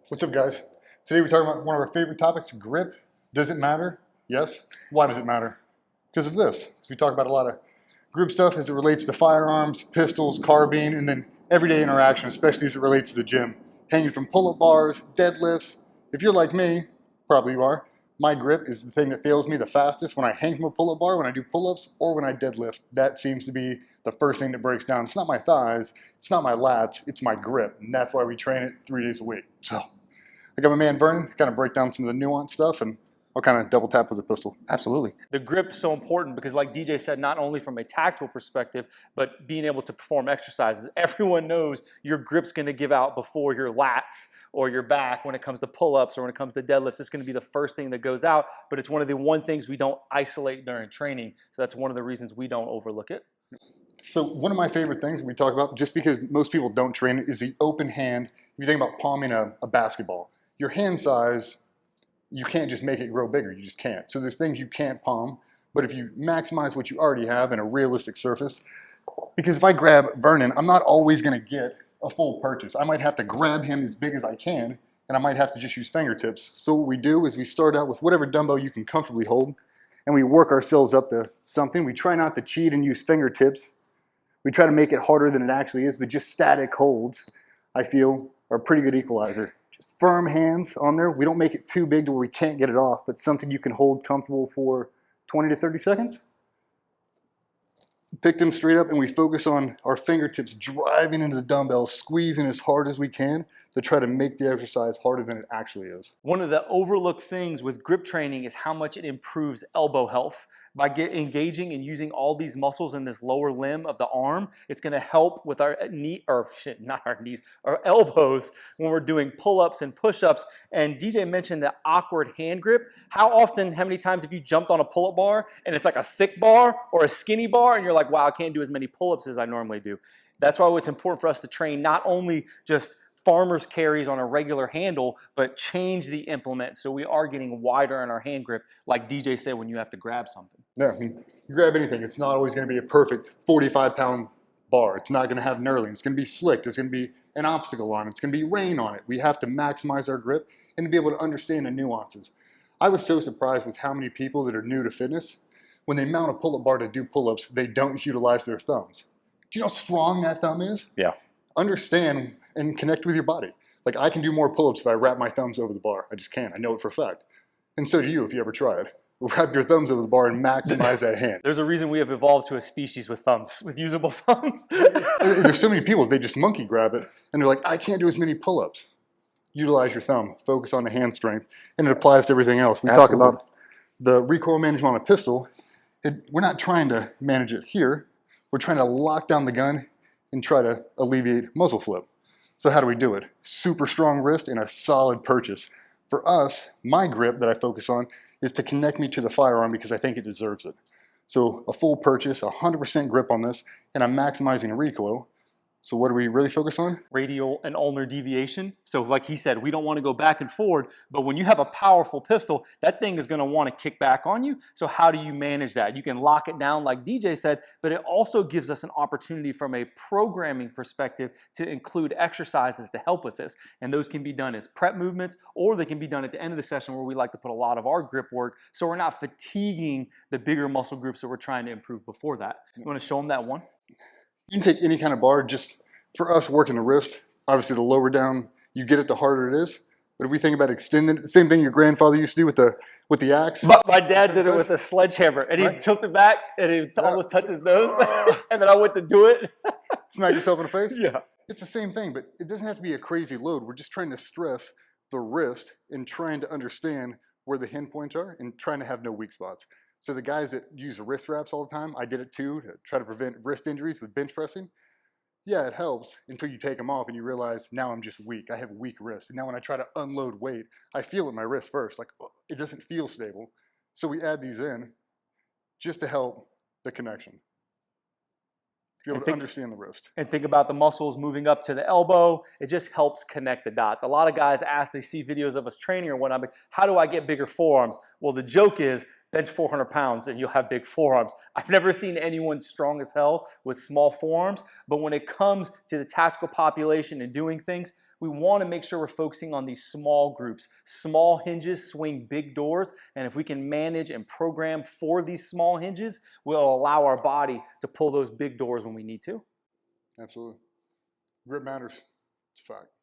What's up, guys? Today we're talking about one of our favorite topics, grip. Does it matter? Yes. Why does it matter? Because of this. So we talk about a lot of grip stuff as it relates to firearms, pistols, carbine, and then everyday interaction, especially as it relates to the gym. Hanging from pull-up bars, deadlifts. If you're like me, probably you are, my grip is the thing that fails me the fastest when I hang from a pull-up bar, when I do pull-ups, or when I deadlift. That seems to be the first thing that breaks down. It's not my thighs, it's not my lats, it's my grip. And that's why we train it 3 days a week. So I got my man Vernon, kind of break down some of the nuanced stuff, and I'll kind of double tap with the pistol. Absolutely. The grip's so important because, like DJ said, not only from a tactical perspective, but being able to perform exercises. Everyone knows your grip's going to give out before your lats or your back when it comes to pull-ups or when it comes to deadlifts. It's going to be the first thing that goes out, but it's one of the things we don't isolate during training. So that's one of the reasons we don't overlook it. So one of my favorite things we talk about, just because most people don't train it, is the open hand. If you think about palming a basketball, your hand size, you can't just make it grow bigger. You just can't. So there's things you can't palm, but if you maximize what you already have in a realistic surface, because if I grab Vernon, I'm not always going to get a full purchase. I might have to grab him as big as I can, and I might have to just use fingertips. So what we do is we start out with whatever dumbbell you can comfortably hold, and we work ourselves up to something. We try not to cheat and use fingertips. We try to make it harder than it actually is, but just static holds, I feel, are a pretty good equalizer. Just firm hands on there. We don't make it too big to where we can't get it off, but something you can hold comfortable for 20 to 30 seconds. Pick them straight up, and we focus on our fingertips driving into the dumbbells, squeezing as hard as we can to try to make the exercise harder than it actually is. One of the overlooked things with grip training is how much it improves elbow health. By engaging and using all these muscles in this lower limb of the arm, it's going to help with our our elbows when we're doing pull-ups and push-ups. And DJ mentioned the awkward hand grip. How many times have you jumped on a pull-up bar and it's like a thick bar or a skinny bar and you're like, wow, I can't do as many pull-ups as I normally do. That's why it's important for us to train not only just farmer's carries on a regular handle, but change the implement so we are getting wider in our hand grip, like DJ said, when you have to grab something. Yeah, I mean, you grab anything, it's not always going to be a perfect 45-pound bar. It's not going to have knurling. It's going to be slick. There's going to be an obstacle on it. It's going to be rain on it. We have to maximize our grip and to be able to understand the nuances. I was so surprised with how many people that are new to fitness, when they mount a pull-up bar to do pull-ups, they don't utilize their thumbs. Do you know how strong that thumb is? Yeah. Understand and connect with your body. Like, I can do more pull-ups if I wrap my thumbs over the bar. I just can't. I know it for a fact. And so do you if you ever try it. Wrap your thumbs over the bar and maximize that hand. There's a reason we have evolved to a species with thumbs, with usable thumbs. There's so many people, they just monkey grab it, and they're like, I can't do as many pull-ups. Utilize your thumb. Focus on the hand strength. And it applies to everything else. We talk about the recoil management on a pistol. We're not trying to manage it here. We're trying to lock down the gun and try to alleviate muzzle flip. So how do we do it? Super strong wrist and a solid purchase. For us, my grip that I focus on is to connect me to the firearm because I think it deserves it. So a full purchase, 100% grip on this, and I'm maximizing recoil. So what do we really focus on? Radial and ulnar deviation. So like he said, we don't want to go back and forward, but when you have a powerful pistol, that thing is going to want to kick back on you. So how do you manage that? You can lock it down like DJ said, but it also gives us an opportunity from a programming perspective to include exercises to help with this. And those can be done as prep movements, or they can be done at the end of the session where we like to put a lot of our grip work so we're not fatiguing the bigger muscle groups that we're trying to improve before that. You want to show them that one? You can take any kind of bar. Just for us working the wrist, obviously the lower down you get it, the harder it is. But if we think about extending it, the same thing your grandfather used to do with the axe. My dad did it with a sledgehammer, and he tilted back, and he almost touched his nose, and then I went to do it. Smack yourself in the face? Yeah. It's the same thing, but it doesn't have to be a crazy load. We're just trying to stress the wrist and trying to understand where the hinge points are and trying to have no weak spots. So the guys that use wrist wraps all the time, I did it too to try to prevent wrist injuries with bench pressing. Yeah, it helps until you take them off and you realize now I'm just weak. I have weak wrists. And now when I try to unload weight, I feel it in my wrist first. Like, it doesn't feel stable. So we add these in just to help the connection. Be able to understand the wrist. And think about the muscles moving up to the elbow. It just helps connect the dots. A lot of guys ask, they see videos of us training or whatnot, like, how do I get bigger forearms? Well, the joke is bench 400 pounds and you'll have big forearms. I've never seen anyone strong as hell with small forearms, but when it comes to the tactical population and doing things, we want to make sure we're focusing on these small groups. Small hinges swing big doors, and if we can manage and program for these small hinges, we'll allow our body to pull those big doors when we need to. Absolutely. Grip matters. It's a fact.